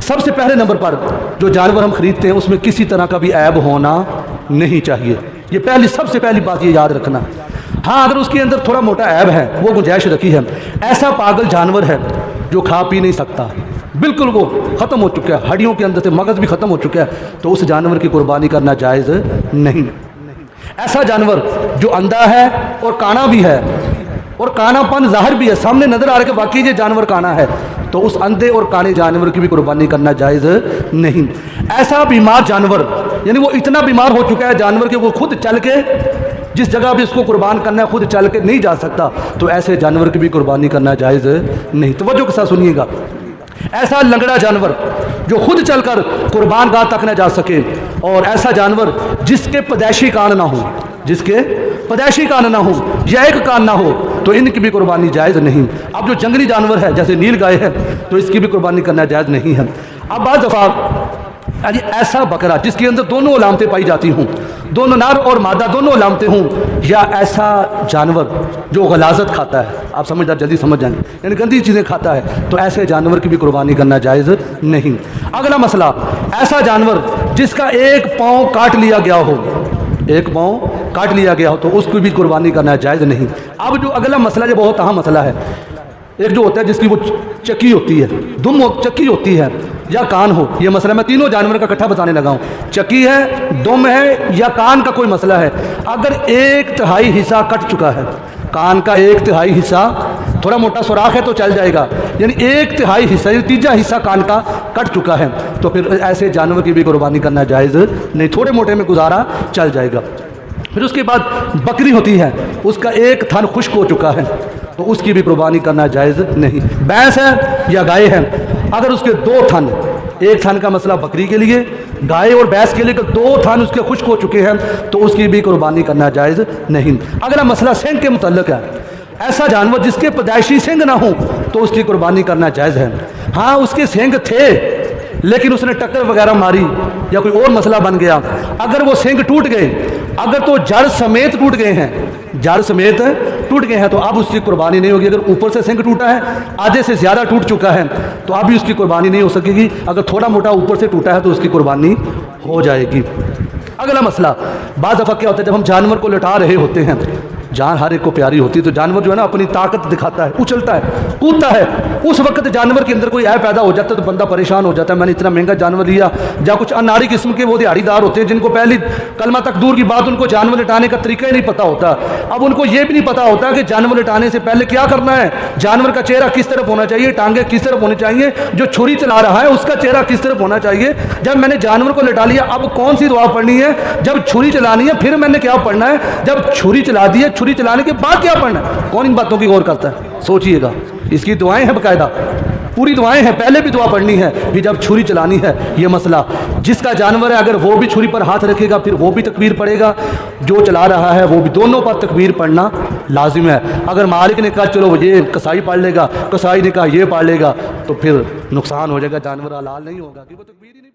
सबसे पहले नंबर पर जो जानवर हम खरीदते हैं उसमें किसी तरह का भी ऐब होना नहीं चाहिए। ये सबसे पहली बात ये याद रखना। हाँ, अगर उसके अंदर थोड़ा मोटा ऐब है, वो गुंजाइश रखी है, ऐसा पागल जानवर है जो खा पी नहीं सकता, बिल्कुल वो ख़त्म हो चुका है, हड्डियों के अंदर से मगज़ भी ख़त्म हो चुका है, तो उस जानवर की कुर्बानी करना जायज़ नहीं। ऐसा जानवर जो अंधा है और काना भी है और कानापन ज़ाहिर भी है, सामने नज़र आ रहा है कि वाकई ये जानवर काना है, तो उस अंधे और काने जानवर की भी कुर्बानी करना जायज़ नहीं। ऐसा बीमार जानवर, यानी वो इतना बीमार हो चुका है जानवर कि वो खुद चल के जिस जगह भी उसको कुर्बान करना है खुद चल के नहीं जा सकता, तो ऐसे जानवर की भी कुर्बानी करना जायज़ नहीं। तवज्जो के साथ सुनिएगा। ऐसा लंगड़ा जानवर जो खुद चलकर कुर्बान गाह तक न जा सके, और ऐसा जानवर जिसके पैदाइशी कान ना हो, जिसके पैदाइशी कान ना हो या एक कान ना हो, तो इनकी भी कुर्बानी जायज़ नहीं। अब जो जंगली जानवर है जैसे नील गाय है, तो इसकी भी कुर्बानी करना जायज़ नहीं है। अब बाज़ दफ़ा ऐसा बकरा जिसके अंदर दोनों अलामतें पाई जाती हों, दोनों नर और मादा दोनों अलामतें हों, या ऐसा जानवर जो गलाजत खाता है, आप समझदार जल्दी समझ जाएं, यानी गंदी चीज़ें खाता है, तो ऐसे जानवर की भी कुर्बानी करना जायज़ नहीं। अगला मसला, ऐसा जानवर जिसका एक पाँव काट लिया गया हो, एक पाँव काट लिया गया हो, तो उसकी भी कुर्बानी करना जायज़ नहीं। अब जो अगला मसला, जो बहुत अहम मसला है, एक जो होता है जिसकी वो चक्की होती है, दुम चक्की होती है या कान हो, ये मसला मैं तीनों जानवर का इकट्ठा बताने लगा हूँ। चक्की है, दुम है या कान का कोई मसला है। अगर 1/3 हिस्सा कट चुका है, कान का 1/3 हिस्सा, थोड़ा मोटा सुराख है तो चल जाएगा, यानी 1/3 हिस्सा, यानी 3जा हिस्सा कान का कट चुका है, तो फिर ऐसे जानवर की भी कुर्बानी करना जायज़ नहीं, थोड़े मोटे में गुजारा चल जाएगा। फिर उसके बाद बकरी होती है, उसका एक थन खुश्क हो चुका है, तो उसकी भी कुर्बानी करना जायज़ नहीं। भैंस है या गाय है, अगर उसके 2 थन, एक थन का मसला बकरी के लिए, गाय और भैंस के लिए 2 थन उसके खुश्क हो चुके हैं, तो उसकी भी कुर्बानी करना जायज़ नहीं। अगला मसला सिंग के मुतल्लिक़ है। ऐसा जानवर जिसके पैदाइशी सिंग ना हो, तो उसकी कुर्बानी करना जायज़ है। हाँ, उसके सिंग थे लेकिन उसने टक्कर वगैरह मारी या कोई और मसला बन गया, अगर वो सिंग टूट गए, अगर तो जड़ समेत टूट गए हैं, जड़ समेत टूट गए हैं, तो अब उसकी कुर्बानी नहीं होगी। अगर ऊपर से सिंग टूटा है, आधे से ज़्यादा टूट चुका है, तो अभी उसकी कुर्बानी नहीं हो सकेगी। अगर थोड़ा मोटा ऊपर से टूटा है तो उसकी कुर्बानी हो जाएगी। अगला मसला, बाद दफ़ा क्या होता है, जब हम जानवर को लटा रहे होते हैं, जान हर एक को प्यारी होती है, तो जानवर जो है ना अपनी ताकत दिखाता है, उछलता है, कूदता है, उस वक्त जानवर के अंदर कोई ऐप पैदा हो जाता है तो बंदा परेशान हो जाता है, मैंने इतना महंगा जानवर लिया। या कुछ अनाड़ी किस्म के वो दिहाड़ीदार होते हैं जिनको पहली कलमा तक दूर की बात, उनको जानवर लटाने का तरीका ही नहीं पता होता। अब उनको ये भी नहीं पता होता कि जानवर लटाने से पहले क्या करना है, जानवर का चेहरा किस तरफ होना चाहिए, टांगे किस तरफ होनी चाहिए, जो छुरी चला रहा है उसका चेहरा किस तरफ होना चाहिए। जब मैंने जानवर को लटा लिया, अब कौन सी दुआ पढ़नी है, जब छुरी चलानी है फिर मैंने क्या पढ़ना है, जब छुरी चला दी है, छुरी चलाने के बाद क्या पढ़ना है, कौन इन बातों की गौर करता है? सोचिएगा, इसकी दुआएं हैं, बाकायदा पूरी दुआएं हैं, पहले भी दुआ पढ़नी है, फिर जब छुरी चलानी है। ये मसला, जिसका जानवर है अगर वो भी छुरी पर हाथ रखेगा फिर वो भी तकबीर पढ़ेगा, जो चला रहा है वो भी, दोनों पर तकबीर पढ़ना लाजिम है। अगर मालिक ने कहा चलो ये कसाई पढ़ लेगा, कसाई ने कहा ये पढ़ लेगा, तो फिर नुकसान हो जाएगा, जानवर हलाल नहीं होगा कि वो तकबीर ही नहीं